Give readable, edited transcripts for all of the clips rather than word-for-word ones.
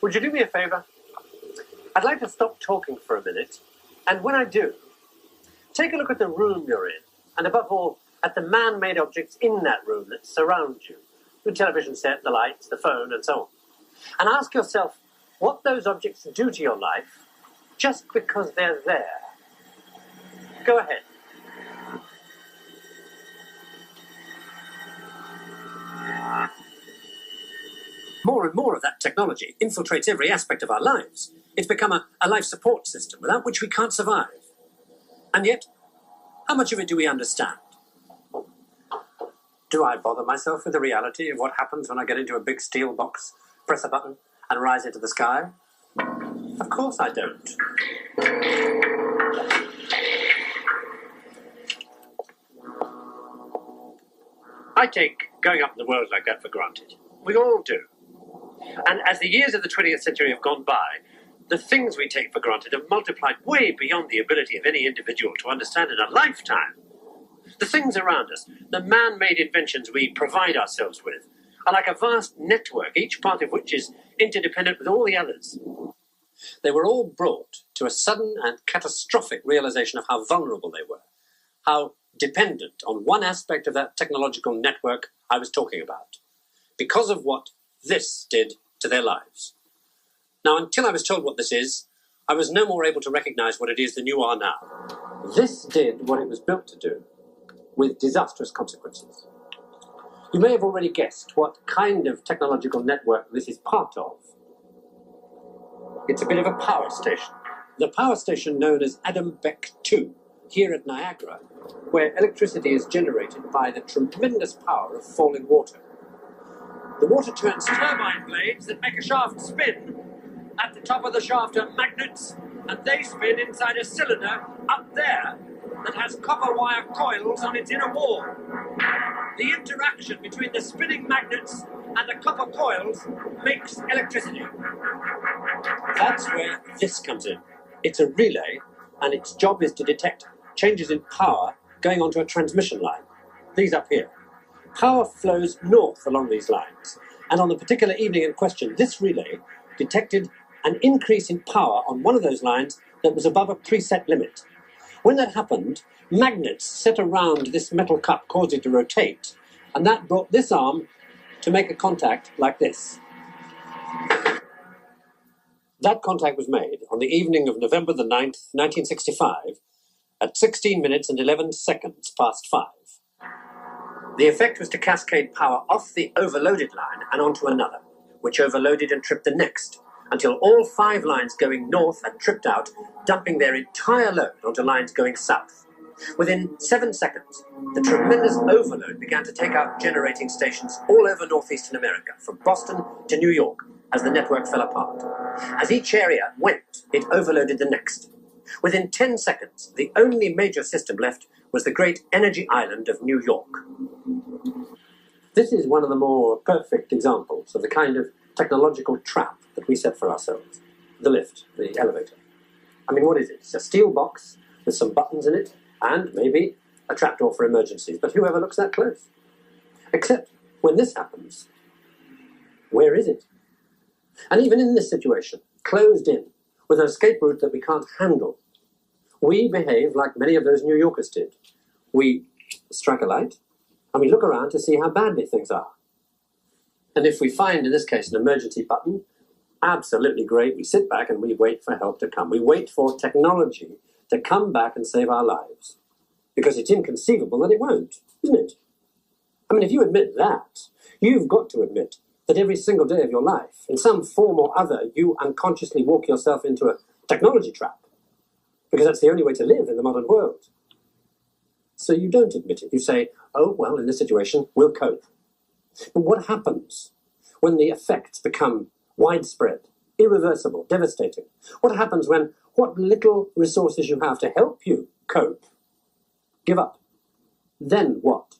Would you do me a favour? I'd like to stop talking for a minute, and when I do, take a look at the room you're in, and above all, at the man-made objects in that room that surround you. The television set, the lights, the phone, and so on. And ask yourself what those objects do to your life just because they're there. Go ahead. More and more of that technology infiltrates every aspect of our lives. It's become a life support system without which we can't survive. And yet, how much of it do we understand? Do I bother myself with the reality of what happens when I get into a big steel box, press a button, and rise into the sky? Of course I don't. I take going up in the world like that for granted. We all do. And as the years of the 20th century have gone by, the things we take for granted have multiplied way beyond the ability of any individual to understand in a lifetime. The things around us, the man-made inventions we provide ourselves with, are like a vast network, each part of which is interdependent with all the others. They were all brought to a sudden and catastrophic realization of how vulnerable they were, how dependent on one aspect of that technological network I was talking about, because of what this did to their lives. Now, until I was told what this is, I was no more able to recognize what it is than you are now. This did what it was built to do, with disastrous consequences. You may have already guessed what kind of technological network this is part of. It's a bit of a power station. The power station known as Adam Beck 2, here at Niagara, where electricity is generated by the tremendous power of falling water. The water turns turbine blades that make a shaft spin. At the top of the shaft are magnets, and they spin inside a cylinder up there that has copper wire coils on its inner wall. The interaction between the spinning magnets and the copper coils makes electricity. That's where this comes in. It's a relay, and its job is to detect changes in power going onto a transmission line. These up here. Power flows north along these lines, and on the particular evening in question, this relay detected an increase in power on one of those lines that was above a preset limit. When that happened, magnets set around this metal cup caused it to rotate, and that brought this arm to make a contact like this. That contact was made on the evening of November the 9th, 1965, at 16 minutes and 11 seconds past 5. The effect was to cascade power off the overloaded line and onto another, which overloaded and tripped the next, until all 5 lines going north had tripped out, dumping their entire load onto lines going south. Within 7 seconds, the tremendous overload began to take out generating stations all over northeastern America, from Boston to New York, as the network fell apart. As each area went, it overloaded the next. Within 10 seconds, the only major system left was the great energy island of New York. This is one of the more perfect examples of the kind of technological trap that we set for ourselves. The lift, the elevator. I mean, what is it? It's a steel box with some buttons in it, and maybe a trapdoor for emergencies, but whoever looks that close? Except when this happens, where is it? And even in this situation, closed in, with an escape route that we can't handle, we behave like many of those New Yorkers did. We strike a light, and we look around to see how badly things are. And if we find, in this case, an emergency button, absolutely great. We sit back and we wait for help to come. We wait for technology to come back and save our lives. Because it's inconceivable that it won't, isn't it? I mean, if you admit that, you've got to admit that every single day of your life, in some form or other, you unconsciously walk yourself into a technology trap. Because that's the only way to live in the modern world. So you don't admit it. You say, oh, well, in this situation, we'll cope. But what happens when the effects become widespread, irreversible, devastating? What happens when what little resources you have to help you cope give up? Then what?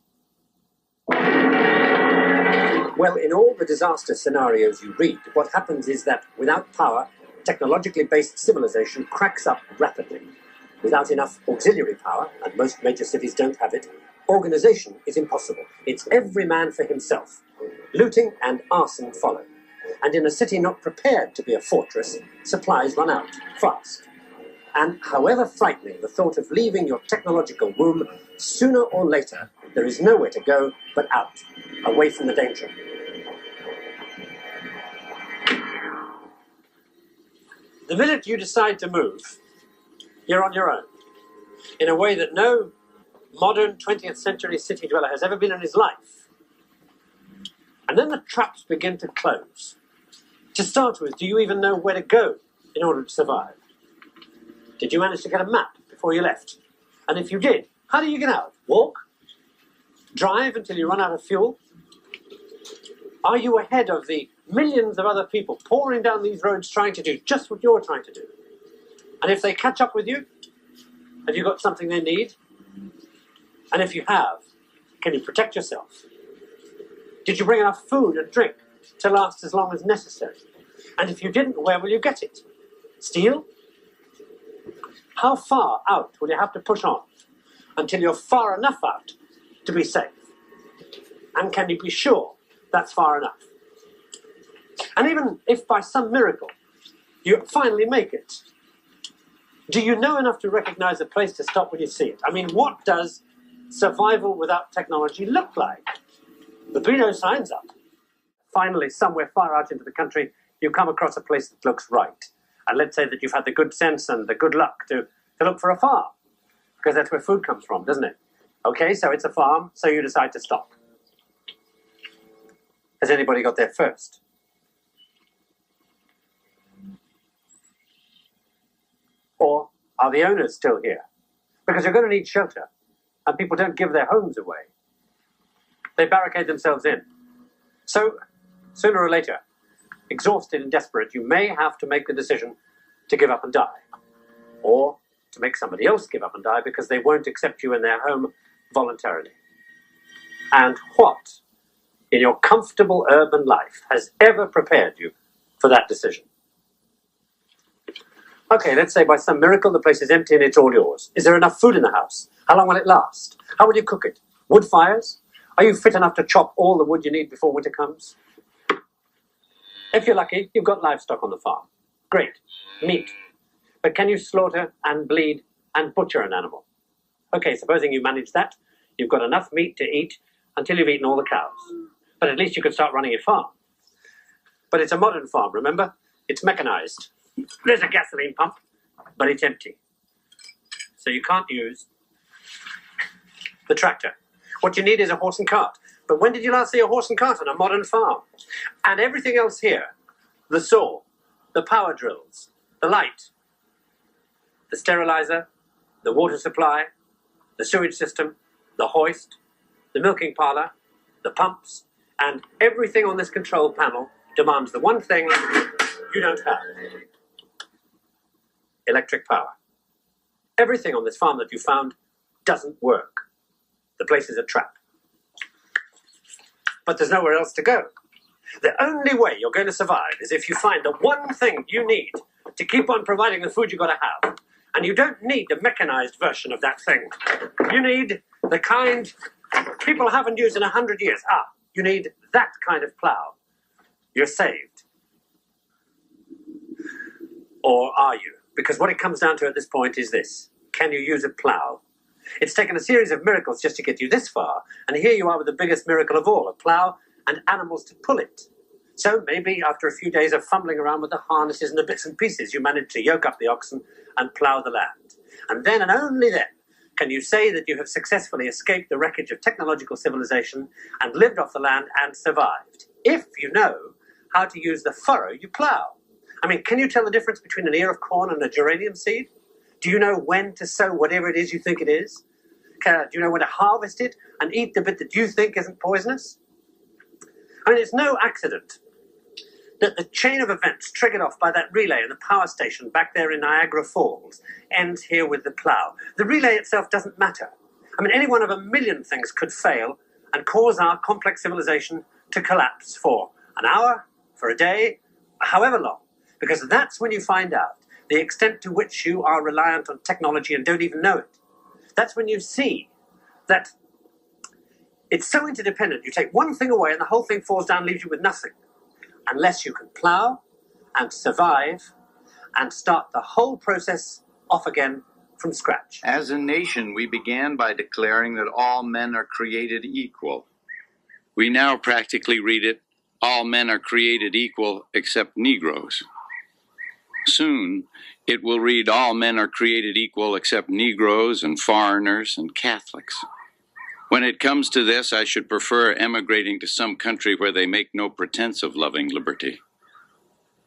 Well, in all the disaster scenarios you read, what happens is that without power, technologically based civilization cracks up rapidly. Without enough auxiliary power, and most major cities don't have it, organization is impossible. It's every man for himself. Looting and arson follow. And in a city not prepared to be a fortress, supplies run out fast. And however frightening the thought of leaving your technological womb, sooner or later there is nowhere to go but out, away from the danger. The minute you decide to move, you're on your own, in a way that no modern 20th century city dweller has ever been in his life. And then the traps begin to close. To start with, do you even know where to go in order to survive? Did you manage to get a map before you left? And if you did, how do you get out? Walk? Drive until you run out of fuel? Are you ahead of the millions of other people pouring down these roads trying to do just what you're trying to do? And if they catch up with you, have you got something they need? And if you have, can you protect yourself? Did you bring enough food and drink to last as long as necessary? And if you didn't, where will you get it? Steal? How far out will you have to push on until you're far enough out to be safe? And can you be sure that's far enough? And even if by some miracle you finally make it, do you know enough to recognize a place to stop when you see it? I mean, what does survival without technology look like? There'll be no signs up. Finally, somewhere far out into the country, you come across a place that looks right. And let's say that you've had the good sense and the good luck to look for a farm, because that's where food comes from, doesn't it? Okay, so it's a farm, so you decide to stop. Has anybody got there first? Or are the owners still here? Because you're going to need shelter, and people don't give their homes away. They barricade themselves in. So, sooner or later, exhausted and desperate, you may have to make the decision to give up and die. Or to make somebody else give up and die because they won't accept you in their home voluntarily. And what in your comfortable urban life has ever prepared you for that decision? Okay, let's say by some miracle the place is empty and it's all yours. Is there enough food in the house? How long will it last? How will you cook it? Wood fires? Are you fit enough to chop all the wood you need before winter comes? If you're lucky, you've got livestock on the farm. Great. Meat. But can you slaughter and bleed and butcher an animal? Okay, supposing you manage that, you've got enough meat to eat until you've eaten all the cows. But at least you could start running your farm. But it's a modern farm, remember? It's mechanized. There's a gasoline pump, but it's empty. So you can't use the tractor. What you need is a horse and cart. But when did you last see a horse and cart on a modern farm? And everything else here, the saw, the power drills, the light, the sterilizer, the water supply, the sewage system, the hoist, the milking parlour, the pumps, and everything on this control panel demands the one thing you don't have: electric power. Everything on this farm that you found doesn't work. The place is a trap. But there's nowhere else to go. The only way you're going to survive is if you find the one thing you need to keep on providing the food you've got to have. And you don't need the mechanized version of that thing. You need the kind people haven't used in 100 years. You need that kind of plow. You're saved. Or are you? Because what it comes down to at this point is this: can you use a plow? It's taken a series of miracles just to get you this far, and here you are with the biggest miracle of all: a plow and animals to pull it. So maybe after a few days of fumbling around with the harnesses and the bits and pieces, you manage to yoke up the oxen and plow the land. And then, and only then, can you say that you have successfully escaped the wreckage of technological civilization and lived off the land and survived, if you know how to use the furrow you plow. I mean, can you tell the difference between an ear of corn and a geranium seed? Do you know when to sow whatever it is you think it is? Do you know when to harvest it and eat the bit that you think isn't poisonous? I mean, it's no accident that the chain of events triggered off by that relay in the power station back there in Niagara Falls ends here with the plow. The relay itself doesn't matter. I mean, any one of a million things could fail and cause our complex civilization to collapse for an hour, for a day, however long. Because that's when you find out the extent to which you are reliant on technology and don't even know it. That's when you see that it's so interdependent. You take one thing away and the whole thing falls down, leaves you with nothing. unless you can plough and survive and start the whole process off again from scratch. As a nation, we began by declaring that all men are created equal. We now practically read it, all men are created equal except Negroes. Soon, it will read all men are created equal except Negroes and foreigners and Catholics. When it comes to this, I should prefer emigrating to some country where they make no pretense of loving liberty.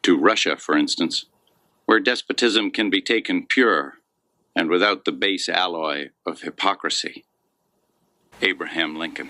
To Russia, for instance, where despotism can be taken pure and without the base alloy of hypocrisy. Abraham Lincoln.